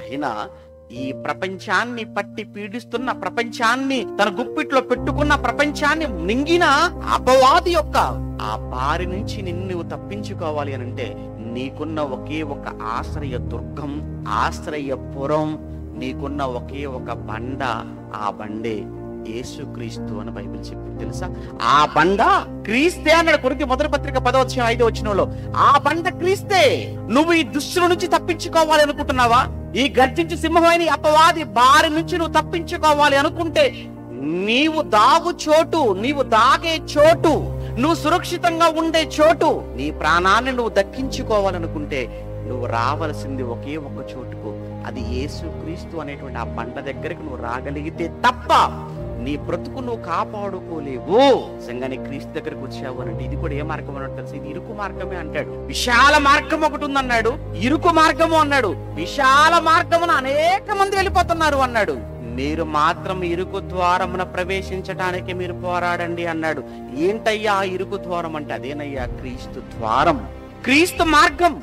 అయినా ఈ ప్రపంచాన్ని పట్టి పీడిస్తున్న, ప్రపంచాన్ని తన గుప్పిట్లో పెట్టుకున్న, ప్రపంచాన్ని మింగిన అపవాది యొక్క ఆ బారి నుంచి నిన్ను తప్పించుకోవాలి అనంటే నీకున్న ఒకే ఒక ఆశ్రయ దుర్గం, ఆశ్రయపురం, నీకున్న ఒకే ఒక బండ. ఆ బండే యేసుక్రీస్తు అని బైబిల్ చెప్పింది. తెలుసా? ఆ బండ క్రీస్తే అన్నాడు కొరింథీ మొదటి పత్రిక 10:5 ఆ బండ క్రీస్తే. నువ్వు ఈ దుష్టుల నుంచి తప్పించుకోవాలి అనుకుంటున్నావా? ఈ గర్జించి సింహమైన అపవాది బారి నుంచి నువ్వు తప్పించుకోవాలి అనుకుంటే, నీవు దాగు చోటు, నీవు దాగే చోటు, నువ్వు సురక్షితంగా ఉండే చోటు, నీ ప్రాణాన్ని నువ్వు దక్కించుకోవాలనుకుంటే నువ్వు రావలసింది ఒకే ఒక చోటుకు. అది యేసుక్రీస్తు అనేటువంటి ఆ బండ దగ్గరికి నువ్వు రాగలిగితే తప్ప నీ బ్రతుకు నువ్వు కాపాడుకోలేవు. సంగానే క్రీస్తు దగ్గరకు వచ్చావు అంటే ఇది కూడా ఏ మార్గం అన్నట్టు తెలుసు. ఇది ఇరుకు మార్గమే అంటాడు. విశాల మార్గం ఒకటి ఉందన్నాడు, ఇరుకు మార్గము అన్నాడు. విశాల మార్గమున అనేక మంది వెళ్ళిపోతున్నారు అన్నాడు. మీరు మాత్రం ఇరుకు ద్వారమున ప్రవేశించడానికి మీరు పోరాడండి అన్నాడు. ఏంటయ్యా ఇరుకు ద్వారం అంటే? అదేనయ్యా క్రీస్తు ద్వారం, క్రీస్తు మార్గం.